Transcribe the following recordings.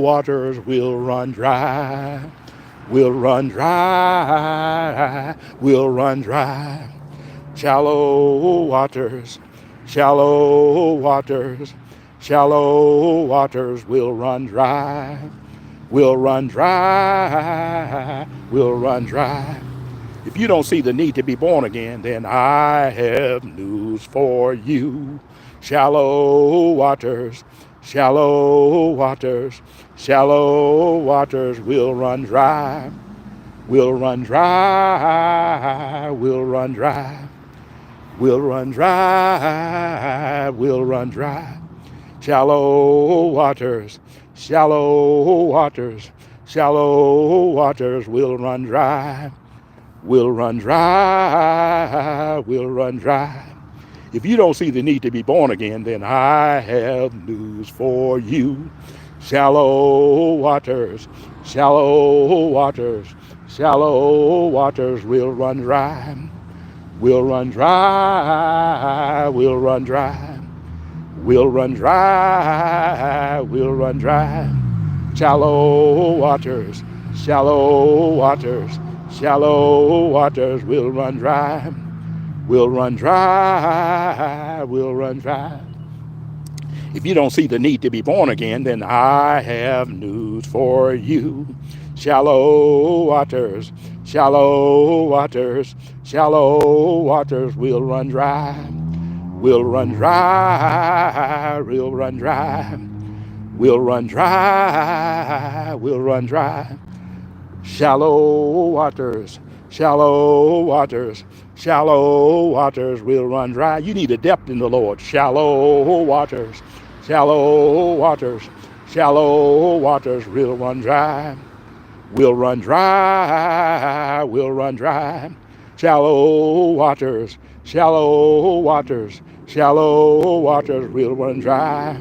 waters will run dry. Will run dry. Will run dry. Shallow waters, shallow waters, shallow waters will run dry. Will run dry. Will run dry. If you don't see the need to be born again, then I have news for you. Shallow waters, shallow waters, shallow waters will run dry. Will run dry. Will run dry. Will run dry. Will run dry. Shallow waters, shallow waters, shallow waters will run dry. Will run dry. Will run dry. If you don't see the need to be born again, then I have news for you. Shallow waters, shallow waters, shallow waters will run dry. Will run dry. Will run dry. Will run dry. Will run dry. Shallow waters, shallow waters, shallow waters will run dry. Will run dry. Will run dry. If you don't see the need to be born again, then I have news for you. Shallow waters, shallow waters, shallow waters will run dry. Will run dry. Will run dry. Will run dry. Will run dry. Shallow waters, shallow waters, shallow waters will run dry. You need a depth in the Lord. Shallow waters, shallow waters, shallow waters will run dry. Will run dry. Will run dry. Shallow waters, shallow waters, shallow waters will run dry.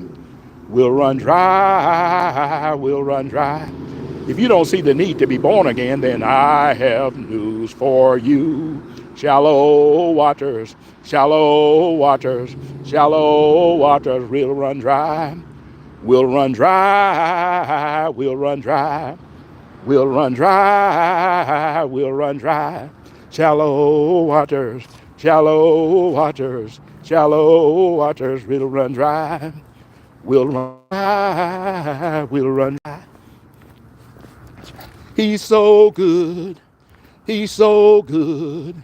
Will run dry. Will run dry. If you don't see the need to be born again, then I have news for you. Shallow waters, shallow waters, shallow waters will run dry. Will run dry. Will run dry. Will run dry. Will run dry. Shallow waters, shallow waters, shallow waters will run dry. Will run dry. Will run dry. He's so good. He's so good.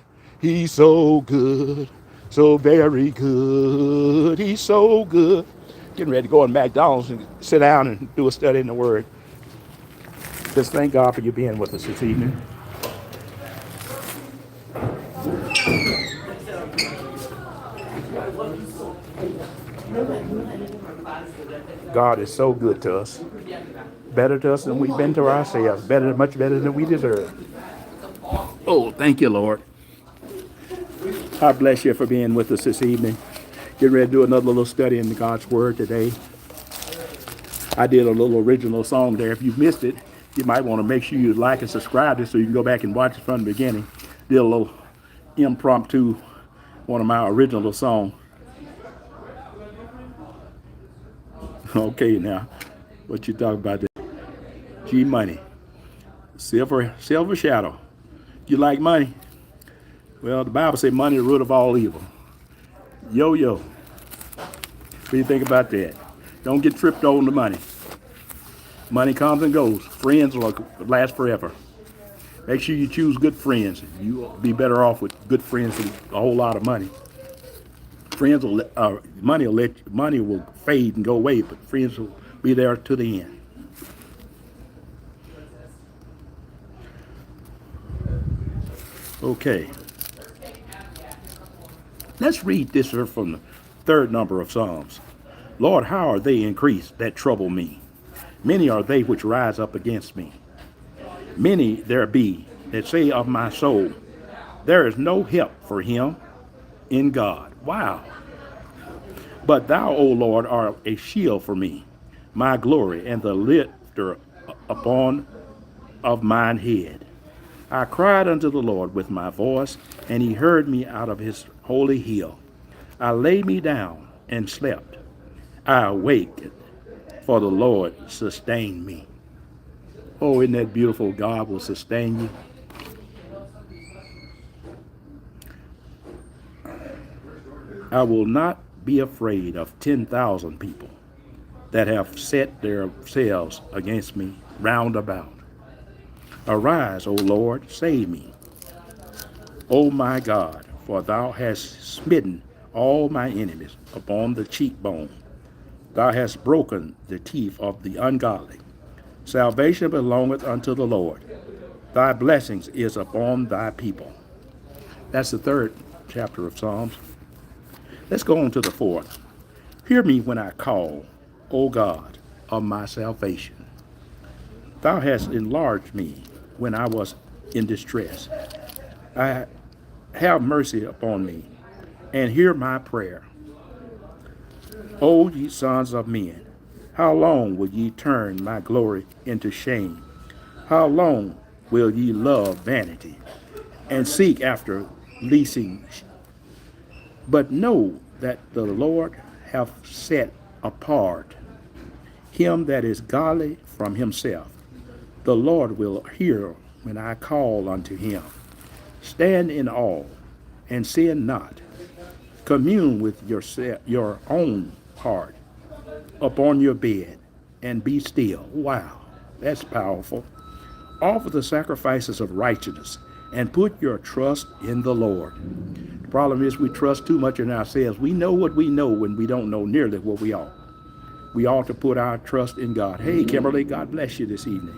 He's so good. So very good. He's so good. Getting ready to go in McDonald's and sit down and do a study in the Word. Just thank God for you being with us this evening. God is so good to us. Better to us than we've been to ourselves. Better, much better than we deserve. Oh, thank you, Lord. I bless you for being with us this evening. Getting ready to do another little study in God's Word today. I did a little original song there. If you've missed it, you might want to make sure you like and subscribe to it so you can go back and watch it from the beginning. Did a little impromptu, one of my original songs. Okay, now, what you talk about there? G Money. Silver shadow. You like money? Well, the Bible says money is the root of all evil. Yo. What do you think about that? Don't get tripped on the money. Money comes and goes. Friends will last forever. Make sure you choose good friends. You'll be better off with good friends than a whole lot of money. Friends will, money will fade and go away, but friends will be there to the end. Okay. Let's read this from the third number of Psalms. Lord, how are they increased that trouble me? Many are they which rise up against me. Many there be that say of my soul, there is no help for him in God. Wow. But thou, O Lord, art a shield for me, my glory, and the lifter upon of mine head. I cried unto the Lord with my voice, and he heard me out of his holy hill. I lay me down and slept. I awaked, for the Lord sustained me. Oh, isn't that beautiful? God will sustain you. I will not be afraid of 10,000 people that have set themselves against me round about. Arise, O Lord, save me. O my God, for thou hast smitten all my enemies upon the cheekbone. Thou hast broken the teeth of the ungodly. Salvation belongeth unto the Lord. Thy blessings is upon thy people. That's the third chapter of Psalms. Let's go on to the fourth. Hear me when I call, O God of my salvation. Thou hast enlarged me when I was in distress. I have mercy upon me, and hear my prayer. O ye sons of men, how long will ye turn my glory into shame? How long will ye love vanity and seek after leasing? But know that the Lord hath set apart him that is godly from himself. The Lord will hear when I call unto him. Stand in awe and sin not. Commune with your own heart upon your bed and be still. Wow, that's powerful. Offer the sacrifices of righteousness and put your trust in the Lord. The problem is we trust too much in ourselves. We know what we know when we don't know nearly what we ought. We ought to put our trust in God. Hey, Kimberly, God bless you this evening.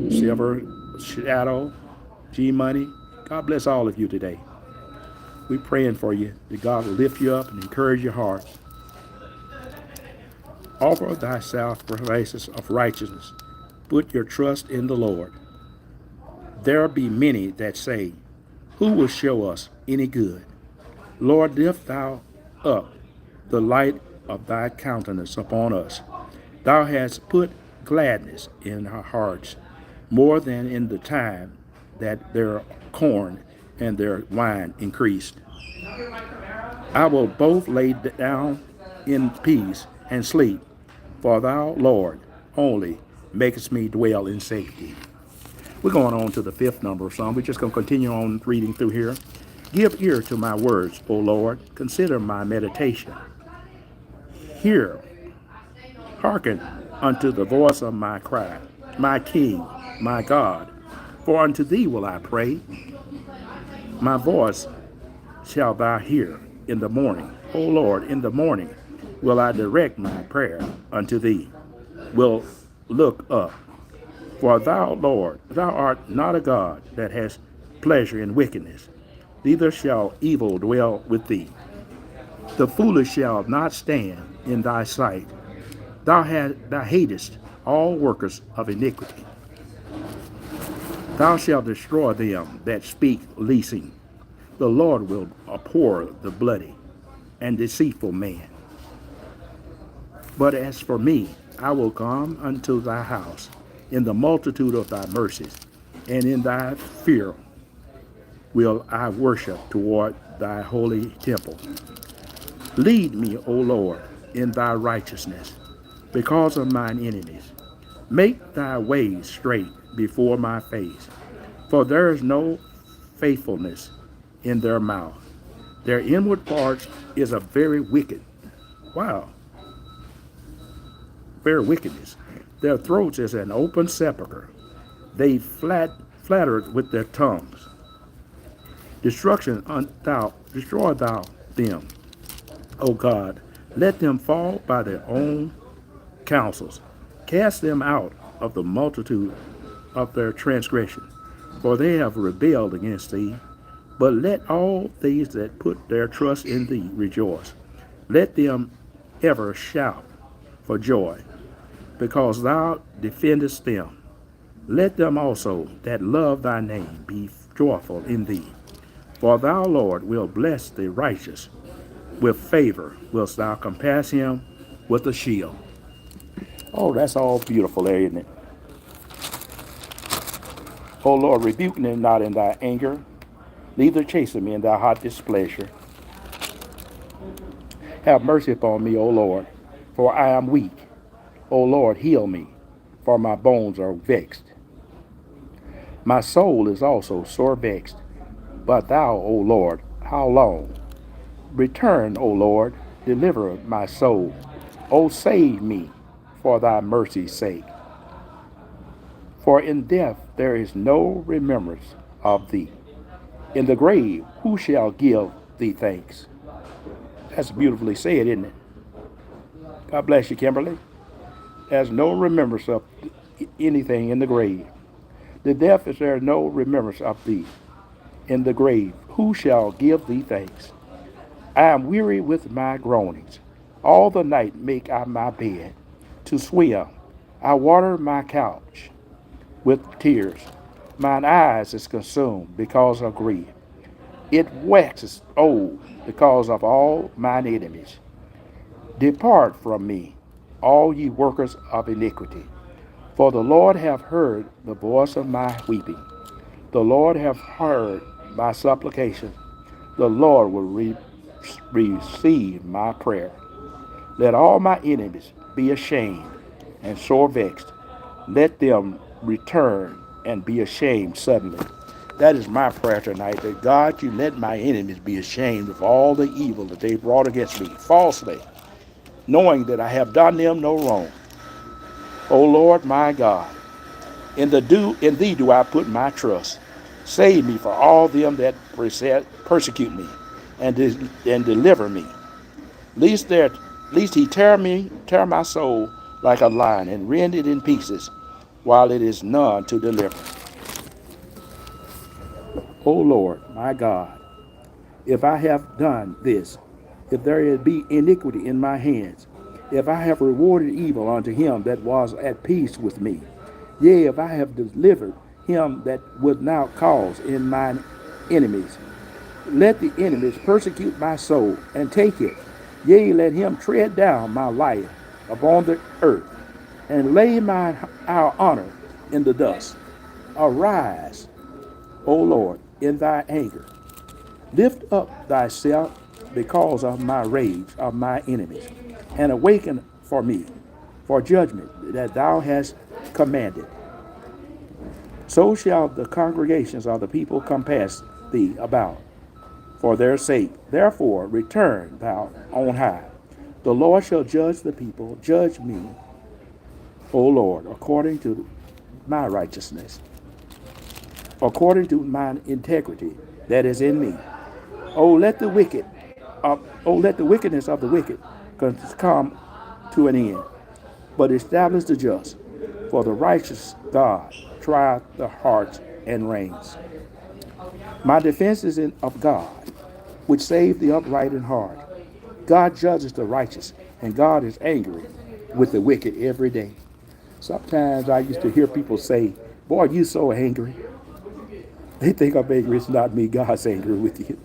Silver, Shadow, G Money, God bless all of you today. We're praying for you that God will lift you up and encourage your heart. Offer thy sacrifices of righteousness. Put your trust in the Lord. There be many that say, who will show us any good? Lord, lift thou up the light of thy countenance upon us. Thou hast put gladness in our hearts, more than in the time that their corn and their wine increased. I will both lay down in peace and sleep, for thou, Lord, only makest me dwell in safety. We're going on to the fifth number of Psalm. We're just going to continue on reading through here. Give ear to my words, O Lord. Consider my meditation. Hear, hearken unto the voice of my cry, my King, my God. For unto thee will I pray. My voice shalt thou hear in the morning. O Lord, in the morning will I direct my prayer unto thee. Will look up. For thou, Lord, thou art not a God that has pleasure in wickedness, neither shall evil dwell with thee. The foolish shall not stand in thy sight. Thou hatest all workers of iniquity. Thou shalt destroy them that speak leasing. The Lord will abhor the bloody and deceitful man. But as for me, I will come unto thy house in the multitude of thy mercies, and in thy fear will I worship toward thy holy temple. Lead me, O Lord, in thy righteousness, because of mine enemies. Make thy ways straight before my face, for there is no faithfulness in their mouth. Their inward parts is a very wicked. Wow. Very wickedness. Their throats is an open sepulchre. They flattered with their tongues. Destroy thou them, O God. Let them fall by their own counsels. Cast them out of the multitude of their transgression, for they have rebelled against thee. But let all these that put their trust in thee rejoice. Let them ever shout for joy, because thou defendest them. Let them also that love thy name be joyful in thee. For thou, Lord, will bless the righteous. With favor wilt thou compass him with a shield. Oh, that's all beautiful there, isn't it? O Lord, rebuke me not in thy anger, neither chasten me in thy hot displeasure. Have mercy upon me, O Lord, for I am weak. O Lord, heal me, for my bones are vexed. My soul is also sore vexed. But thou, O Lord, how long? Return, O Lord, deliver my soul. O save me for thy mercy's sake. For in death there is no remembrance of thee. In the grave, who shall give thee thanks? That's beautifully said, isn't it? God bless you, Kimberly. There's no remembrance of anything in the grave. The death is there no remembrance of thee. In the grave, who shall give thee thanks? I am weary with my groanings. All the night make I my bed to swim. I water my couch with tears. Mine eyes is consumed because of grief. It waxes old because of all mine enemies. Depart from me, all ye workers of iniquity. For the Lord hath heard the voice of my weeping. The Lord hath heard my supplication. The Lord will receive my prayer. Let all my enemies be ashamed and sore vexed. Let them return and be ashamed suddenly. That is my prayer tonight, that God, you let my enemies be ashamed of all the evil that they brought against me falsely, knowing that I have done them no wrong. O Lord my God, in thee do I put my trust. Save me for all them that persecute me, and deliver me. Lest he tear my soul like a lion, and rend it in pieces, while it is none to deliver. O Lord, my God, if I have done this, if there be iniquity in my hands, if I have rewarded evil unto him that was at peace with me, yea, if I have delivered him that would now cause in mine enemies, let the enemies persecute my soul and take it. Yea, let him tread down my life upon the earth, and lay our honor in the dust. Arise, O Lord, in thy anger. Lift up thyself because of my rage of my enemies, and awaken for me for judgment that thou hast commanded. So shall the congregations of the people compass thee about for their sake. Therefore return thou on high. The Lord shall judge the people. Judge me, O Lord, according to my righteousness, according to mine integrity that is in me. Oh, let the let the wickedness of the wicked come to an end, but establish the just. For the righteous God trieth the hearts and reins. My defense is of God, which save the upright in heart. God judges the righteous, and God is angry with the wicked every day. Sometimes I used to hear people say, boy, you so angry. They think I'm angry. It's not me. God's angry with you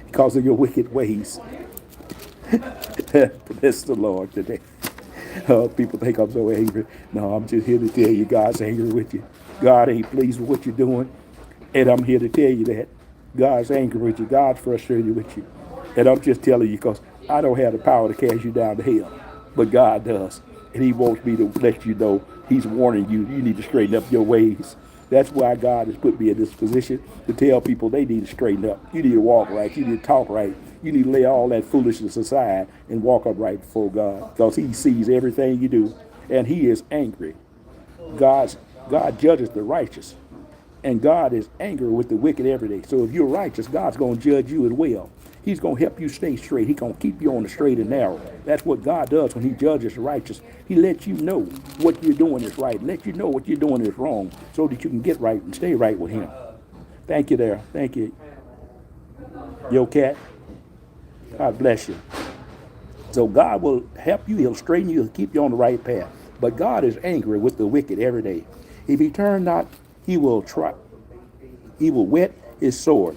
because of your wicked ways. Bless the Lord today. People think I'm so angry. No, I'm just here to tell you God's angry with you. God ain't pleased with what you're doing. And I'm here to tell you that God's angry with you. God's frustrated with you. And I'm just telling you because I don't have the power to cast you down to hell. But God does. And he wants me to let you know, he's warning you, you need to straighten up your ways. That's why God has put me in this position to tell people they need to straighten up. You need to walk right. You need to talk right. You need to lay all that foolishness aside and walk upright before God, because he sees everything you do, and he is angry. God judges the righteous, and God is angry with the wicked every day. So if you're righteous, God's going to judge you as well. He's going to help you stay straight. He's going to keep you on the straight and narrow. That's what God does when he judges the righteous. He lets you know what you're doing is right. Let you know what you're doing is wrong so that you can get right and stay right with him. Thank you there. Thank you. Yo, cat. God bless you. So God will help you. He'll straighten you. He'll keep you on the right path. But God is angry with the wicked every day. If he turn not, he will try. He will whet his sword.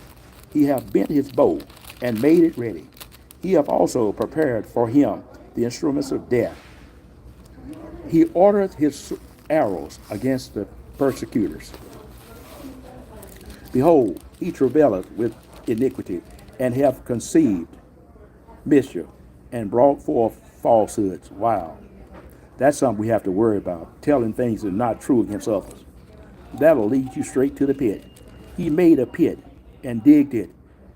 He hath bent his bow and made it ready. He hath also prepared for him the instruments of death. He ordereth his arrows against the persecutors. Behold, he travaileth with iniquity, and hath conceived mischief, and brought forth falsehoods. Wow. That's something we have to worry about, telling things that are not true against others. That'll lead you straight to the pit. He made a pit and digged it,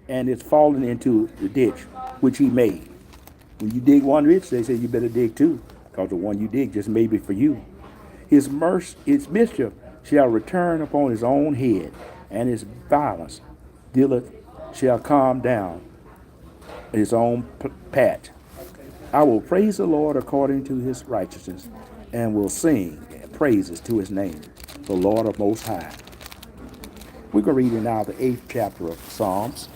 and it's fallen into the ditch which he made. When you dig one ditch, they say you better dig two, because the one you dig just may be for you. His mischief shall return upon his own head, and his violence dealeth shall calm down his own patch. I will praise the Lord according to his righteousness, and will sing praises to his name, the Lord of Most High. We're going to read now the 8th chapter of Psalms.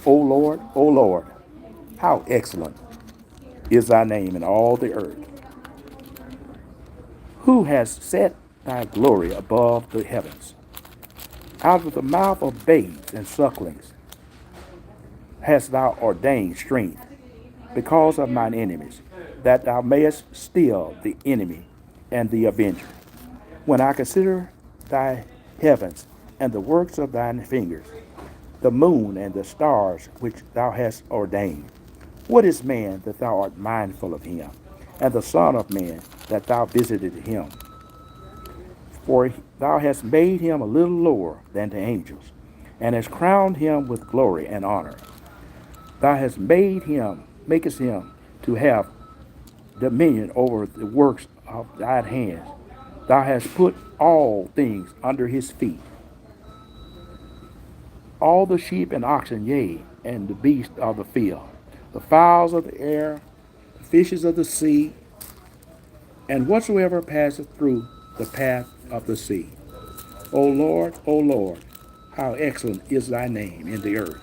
O Lord, how excellent is thy name in all the earth. Who has set thy glory above the heavens? Out of the mouth of babes and sucklings hast thou ordained strength because of mine enemies, that thou mayest still the enemy and the avenger. When I consider thy heavens and the works of thine fingers, the moon and the stars which thou hast ordained. What is man that thou art mindful of him, and the Son of Man that thou visited him? For thou hast made him a little lower than the angels, and hast crowned him with glory and honor. Thou hast makest him to have dominion over the works of thine hands. Thou hast put all things under his feet, all the sheep and oxen, yea, and the beasts of the field, the fowls of the air, the fishes of the sea, and whatsoever passeth through the path of the sea. O Lord, how excellent is thy name in the earth.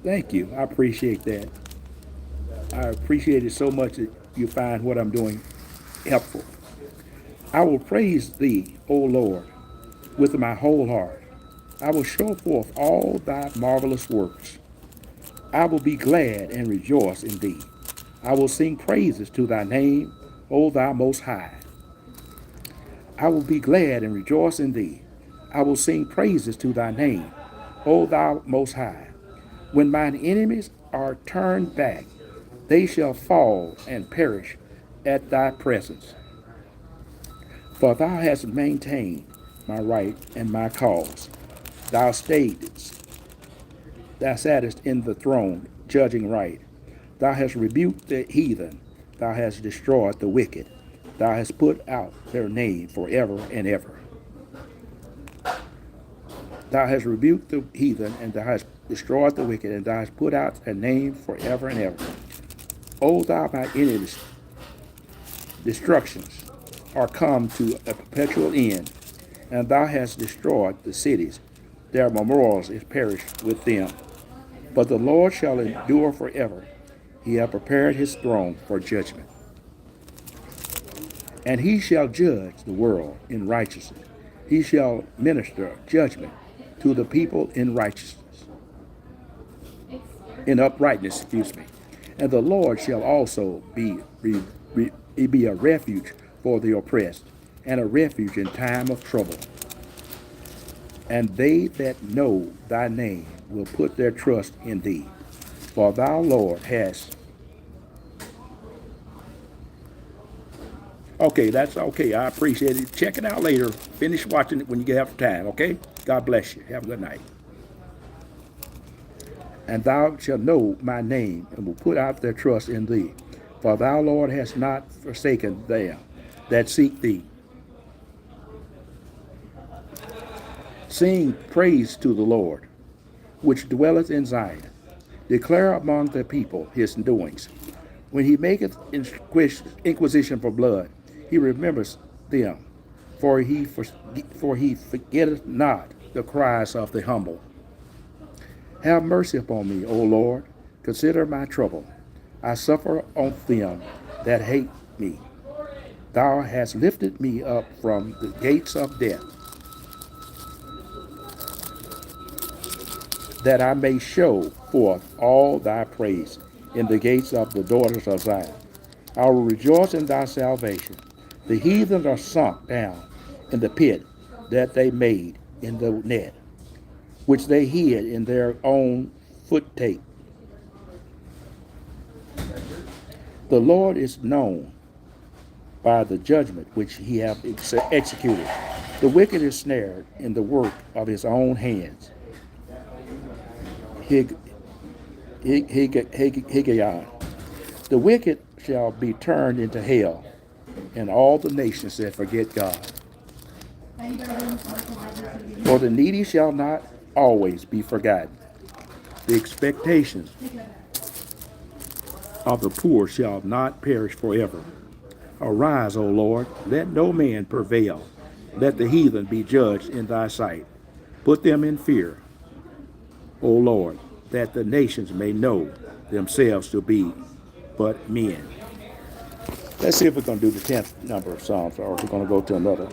Thank you. I appreciate that. I appreciate it so much that you find what I'm doing helpful. I will praise thee, O Lord, with my whole heart. I will show forth all thy marvelous works. I will be glad and rejoice in thee. I will sing praises to thy name, O thou most high. I will be glad and rejoice in thee. I will sing praises to thy name, O thou most high. When mine enemies are turned back, they shall fall and perish at thy presence. For thou hast maintained my right and my cause. Thou sattest in the throne, judging right. Thou hast rebuked the heathen. Thou hast destroyed the wicked. Thou hast put out their name forever and ever. Thou hast rebuked the heathen, and thou hast destroyed the wicked, and thou hast put out their name forever and ever. O thou my enemies' destructions are come to a perpetual end, and thou hast destroyed the cities. Their memorials is perished with them. But the Lord shall endure forever. He hath prepared his throne for judgment. And he shall judge the world in righteousness. He shall minister judgment to the people in righteousness, in uprightness, And the Lord shall also be a refuge for the oppressed, and a refuge in time of trouble. And they that know thy name will put their trust in thee. For thou, Lord, hast... Okay, that's okay. I appreciate it. Check it out later. Finish watching it when you get time, okay? God bless you. Have a good night. And thou shalt know my name, and will put out their trust in thee. For thou, Lord, hast not forsaken them that seek thee. Sing praise to the Lord, which dwelleth in Zion. Declare among the people his doings. When he maketh inquisition for blood, he remembers them, for he forgetteth not the cries of the humble. Have mercy upon me, O Lord. Consider my trouble. I suffer on them that hate me. Thou hast lifted me up from the gates of death, that I may show forth all thy praise in the gates of the daughters of Zion. I will rejoice in thy salvation. The heathen are sunk down in the pit that they made in the net, which they hid in their own foot tape. The Lord is known by the judgment which he hath executed. The wicked is snared in the work of his own hands. Higgaiah. The wicked shall be turned into hell, and all the nations that forget God. For the needy shall not always be forgotten. The expectations of the poor shall not perish forever. Arise, O Lord, let no man prevail. Let the heathen be judged in thy sight. Put them in fear, O Lord, that the nations may know themselves to be but men. Let's see if we're going to do the 10th number of Psalms, or if we're going to go to another.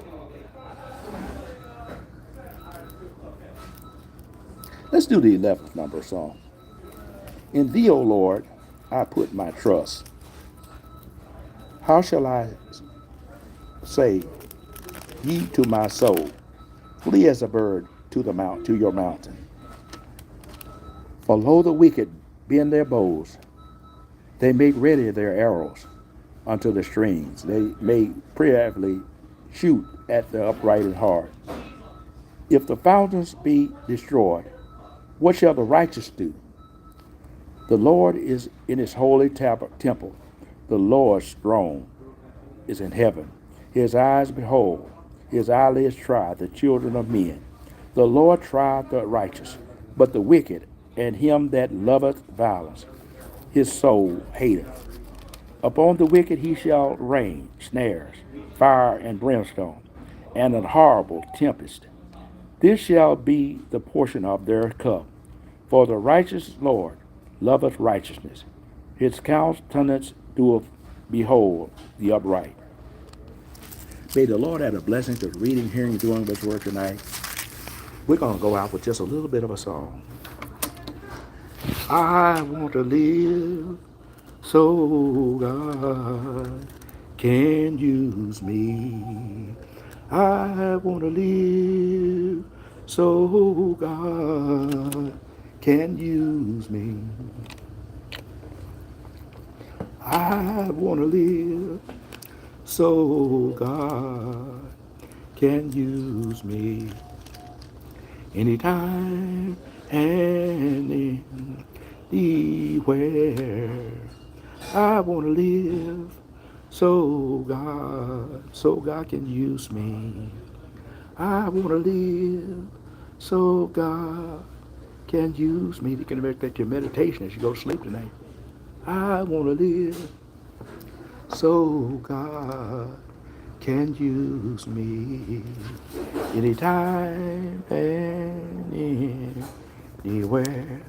Let's do the 11th number of Psalms. In thee, O Lord, I put my trust. How shall I say, ye to my soul, flee as a bird to your mountain? For lo, the wicked bend their bows, they make ready their arrows unto the strings. They may prayerfully shoot at the upright in heart. If the fountains be destroyed, what shall the righteous do? The Lord is in his holy temple. The Lord's throne is in heaven. His eyes behold, his eyelids try the children of men. The Lord tried the righteous, but the wicked and him that loveth violence, his soul hateth. Upon the wicked he shall rain snares, fire and brimstone, and an horrible tempest. This shall be the portion of their cup. For the righteous Lord loveth righteousness. His countenance doeth behold the upright. May the Lord add a blessing to reading, hearing, and doing this word tonight. We're going to go out with just a little bit of a song. I want to live so God can use me. I want to live so God can use me. I want to live so God can use me. Anytime and anywhere. I want to live so God can use me. I want to live so God can use me. You can make that your meditation as you go to sleep tonight. I want to live so God can use me anytime and anywhere.